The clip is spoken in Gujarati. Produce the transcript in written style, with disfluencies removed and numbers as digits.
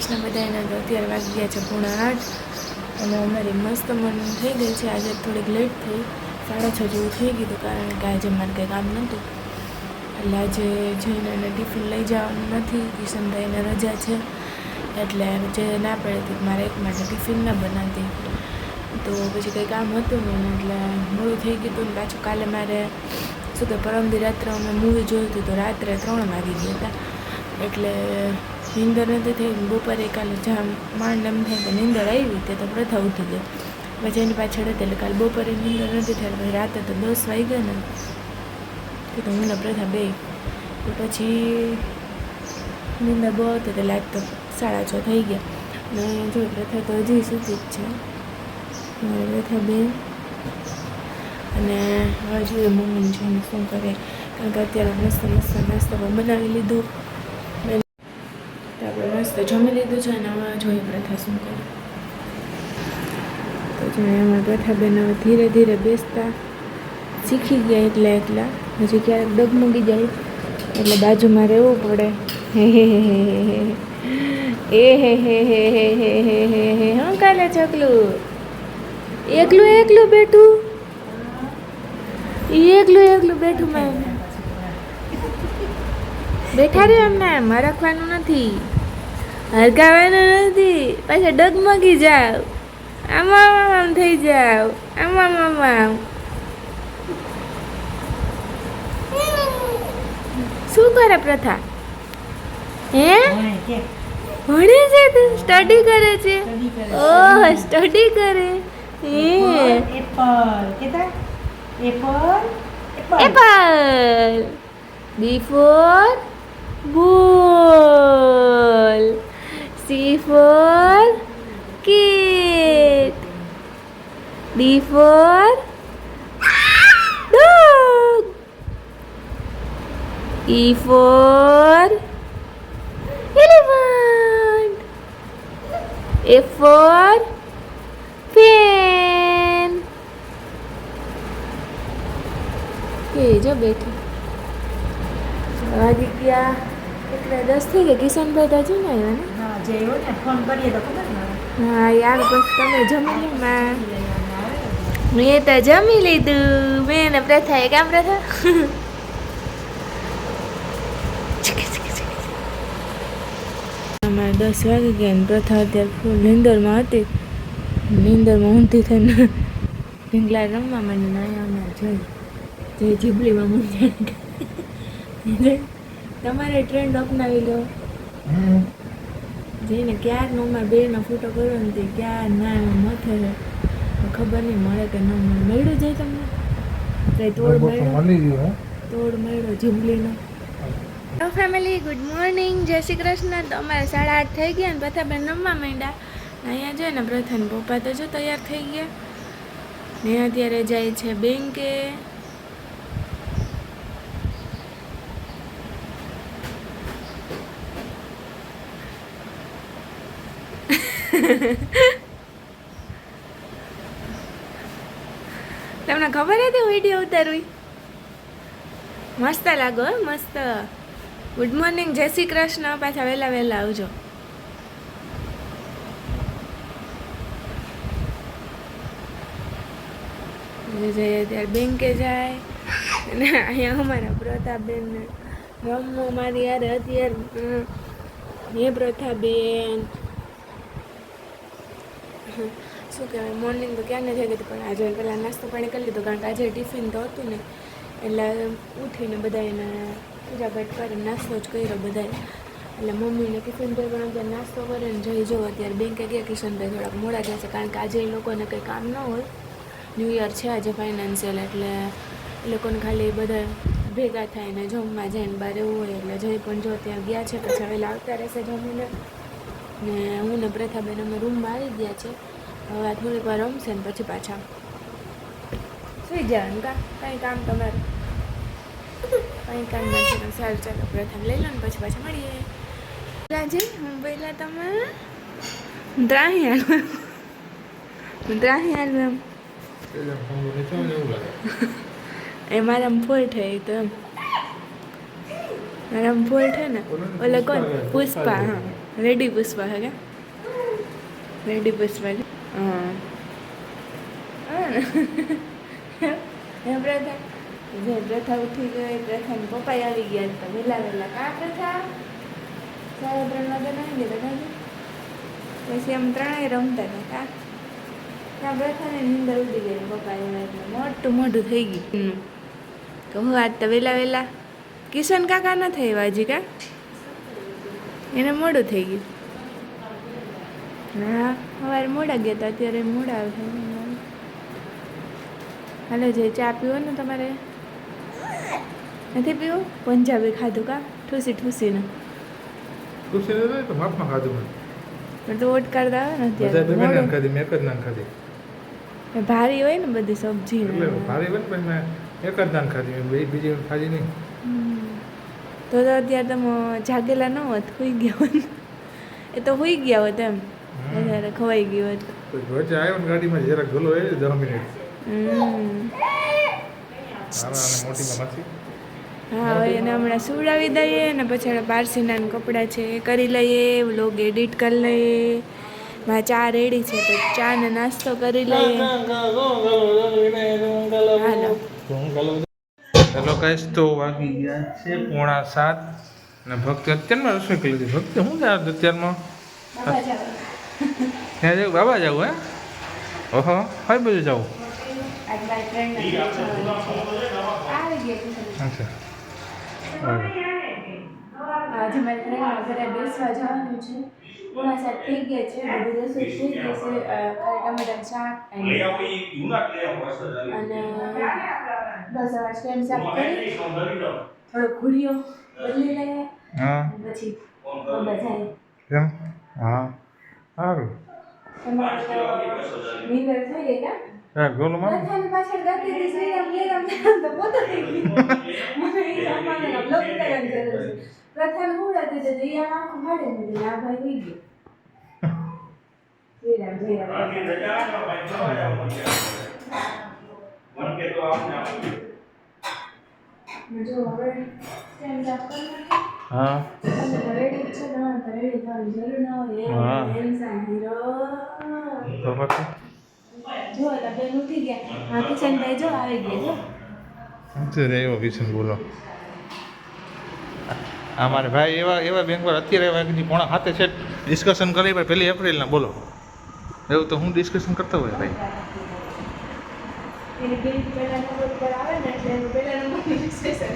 કૃષ્ણ બધાને. તો અત્યારે વાગી ગયા છે 7:30 અને અમારી મસ્ત મન થઈ ગઈ છે. આજે થોડીક લેટ થઈ, 6:30 જેવું થઈ ગયું હતું, કારણ કે આજે મારે કંઈ કામ નહોતું. એટલે આજે જઈને એને ટિફિન લઈ જવાનું નથી, કિશનભાઈને રજા છે, એટલે જે ના પડે હતી મારે એક માટે ટિફિન ના બનાવતી. તો પછી કંઈ કામ હતું નહીં, એટલે મોડું થઈ ગયું હતું. ને પાછું કાલે મારે શું કે પરમદી રાત્રે અમે મૂવી જોયું હતું, તો રાત્રે 3 વાગી ગયા હતા. એટલે નીંદર નથી થઈ. બપોરે કાલે જામ માંડ એમ થાય કે નીંદર આવી તે તો પ્રથા ઉઠી ગઈ. પછી એની પાછળ હતી, એટલે કાલે બપોરે નીંદર નથી થઈ. પછી રાતે તો 10 વાગ્યા ને તો હું ને પ્રથા બે. તો પછી નીંદર બહુ હતી, એટલે આજ તો 6:30 થઈ ગયા. ને જો પ્રથા તો હજી સૂતી જ છે, પ્રથા બેન. અને હવે જોઈએ મમ્મીને જોઈને શું કરે, કારણ કે અત્યારે મસ્ત નાસ્તો પણ બનાવી લીધું. આપણે મસ્ત જમી લીધું છે, અને હવે જોઈએ પ્રથા શું કરે. તો જોઈએ અમારા પ્રથાબેન હવે ધીરે ધીરે બેસતા શીખી ગયા. એકલા હજી ક્યારેક ડગમગી જાય એટલે બાજુમાં રહેવું પડે. હે હે હે હે હે હે હે હે હે હે હે હે હે. શું કાલે છકલું એકલું બેઠું, એકલું બેઠું. મેં બેઠા રહ્યો, એમને મરખવાનું નથી, હરગાવાનું નથી, પાછા ડગમગી જાવ, આમ થઈ જાવ, આમ. શું કરે પ્રથા? હે ભણે છે તું? સ્ટડી કરે છે? ઓહ, સ્ટડી કરે. Apple. B for ball. C for kid. D for dog. E for elephant. F for pen. એ જો બેઠી. વાગી ગયા એટલે 10 થઈ ગયા. કિશનભાઈ તો હજુ ને આવ્યા ને? હા, જે હોય ને ફોન કરીએ તો ખબર ને. હા યાર, બસ તમે જમી લો માં. મેં તો જમી લીધું. મેં ને પ્રથા એ કામ પ્રથા અમારે 10 વાગી ગયા ને પ્રથા અત્યારે ફૂલ નીંદરમાં હતી. નીંદરમાં ઊંધી થઈને ઢીંગલા રમવા માંડી. ના અમારે જોઈ જે જીબલીમાં મૂંઝાય. તમારે ટ્રેન્ડ અપનાવી લો. જઈને ક્યારનો અમારે બેનો ફોટો કર્યો ને તે ક્યાર ના મથે ખબર નહીં મળે કે ન મળે. મળ્યું જાય તમને કઈ તોડ મળ્યો જીબલીનો. તો ફેમિલી, ગુડ મોર્નિંગ, જય શ્રી કૃષ્ણ. તો અમારે 8:30 થઈ ગયા ને પ્રથાબેન રમવા માંડ્યા. અહીંયા જોઈએ ને પ્રથાને પપ્પા તો જો તૈયાર થઈ ગયા ને અત્યારે જાય છે બેંકે. તમને ખબર હતી વિડીયો ઉતારવી? મસ્ત લાગો, મસ્ત. ગુડ મોર્નિંગ, જય શ્રી કૃષ્ણ. પાછા વહેલા આવજો. ત્યારે બેંકે જાય અને અહીંયા અમારા પ્રથાબેન રમવો મારી યાર અત્યારે. હે પ્રથાબેન, શું કહેવાય, મોર્નિંગ તો ક્યાં થઈ ગઈ પણ આજે પહેલાં નાસ્તો પાણી કરી લીધો, કારણ કે આજે ટિફિન તો હતું ને. એટલે ઉઠીને બધાને પૂજાપાઠ કરીને નાસ્તો જ કર્યો બધાએ. એટલે મમ્મીને કિશનભાઈ પણ અત્યારે નાસ્તો કરે ને જઈ જો અત્યારે બેંકે ગયા. કિશનભાઈ થોડાક મોડા ગયા છે, કારણ કે આજે એ લોકોને કંઈ કામ ન હોય. ન્યૂ યર છે આજે ફાઇનાન્શિયલ, એટલે એ લોકોને ખાલી બધા ભેગા થાય ને જમવા જાય ને બહાર એવું હોય. એટલે જઈ પણ જો ત્યાં ગયા છે, પછી વહેલા આવતા રહેશે જમીને. ને હું ને પ્રથાબેન અમે રૂમમાં આવી ગયા છે. હવે થોડીક વાર રમશે ને પછી પાછા સુઈ જવાનું. કાંઈ કામ તમારે કંઈ કામ નથી. સારું, ચાલો પ્રથા લઈ લો ને પછી પાછા મળીએ. રાજી, હું પહેલાં તમે ત્રાહી હાલવા એમ એ મારા ફોલ્ટ હે તો એમ મારા ફોલ્ટ હે ને. ઓલે કોણ? પુષ્પા. હા, રેડી પુષ્પા હે કે રેડી પુષ્પા છે હા ને હે પ્રથા જે પ્રથા ઉઠી ગઈ પ્રથાને પપ્પા આવી ગયા હતા વહેલા વહેલા કા પ્રથા 3:30 વાગે આવી ગયા હતા પછી એમ ત્રણેય રમતા હતા કા ત્યાં પ્રથાને નીંદર ઉડી ગઈ પપ્પા એવા એટલે મોટું મોઢું થઈ ગયું તો હું આજ તો વહેલા વહેલા કિશન કાકા ન થઈ હજી કા એને મોડું થઈ ગયું હા સવારે મોડા ગયા હતા અત્યારે મોડા આવે હાલો જે ચા પીવો ને તમારે નથી પીવું પંજાબી ખાધું કા ઠૂસી ઠૂસીને ખુશી તો માપમાં ખાધું મેં પણ તો ઓટ કરતા આવે ને બધા અત્યારે બે નાન મોડું. ખાધી મેં એક જ નાન ખાધી ભારી હોય ને બધી સબ્જી ને. એટલે ભારી બને પણ મેં એક જ નાન ખાધી મેં બીજી ખાધી નહીં તો અત્યારે તમે જાગેલા ન હોત સુઈ ગયા હોત એ તો સુઈ ગયા હોત એમ વધારે ખવાઈ ગયું હોત તો વચ્ચે આવ્યો ને ગાડીમાં જરાક ગલો એ 10 મિનિટ મારા અને મોટીમાં નથી હા હવે એને હમણાં સુવડાવી દઈએ ને પછી આપણે પારસીના કપડાં છે એ કરી લઈએ વ્લોગ એડિટ કરી લઈએ માં ચા રેડી છે તો ચા ને નાસ્તો કરી લઈએ હાલો હેલો ગાઈસ તો વાગી ગયા છે 6:45 અને ભક્તિ અત્યારમાં રસોઈ કરી લીધી ભક્તિ શું જાય અત્યારમાં ક્યાં જવું બાબા જવું હે ઓહો કઈ બાજુ જવું અચ્છા આજે મારી ફ્રેન્ડના ઘરે બેસવા જવાનું છે પૂરા સાત થઈ ગયા છે બધી રસોઈ થઈ ગઈ છે ખાલી ટમેટાનું શાક અને બસ હવે સ્ટેન્ડ સાફ કરી થોડો ઘૂરિયો બદલી લઈએ હા પછી બાબા જાય કેમ હા સારું તમારે તો નીંદર થઈ ગઈ કા હા ગોલુમાં પ્રથાની પાછળ ગાતી હતી શ્રીરામ લેરામ તો પોતો થઈ ગઈ મને એ સામાન્ય બ્લોગ ઉતારવાની જરૂર છે પ્રથાને ઉડાતી તો એ આંખો ફાડે ને આ ભાઈ થઈ ગયો શ્રીરામ જય રામ જો હવે સ્ટેન્ડ સાફ કરી નાખી હા રેડી છે તમારે તો રેડી થવાની જરૂર ન હોય હા. એ ઇન્સાન હીરો તો પછી જો એટલે બેન ઉઠી ગયા હા કિશનભાઈ જો આવી ગયા જો અત્યારે એવો કિશન બોલો અમારે ભાઈ એવા બેંક પર અત્યારે વાગી 6:45 છે ડિસ્કશન કરી ભાઈ 1 એપ્રિલના બોલો એવું તો હું ડિસ્કશન કરતો હોય ભાઈ એની બિલ પહેલા નંબર પર આવે ને એટલે એનું પહેલા નંબર ડિસ્કશન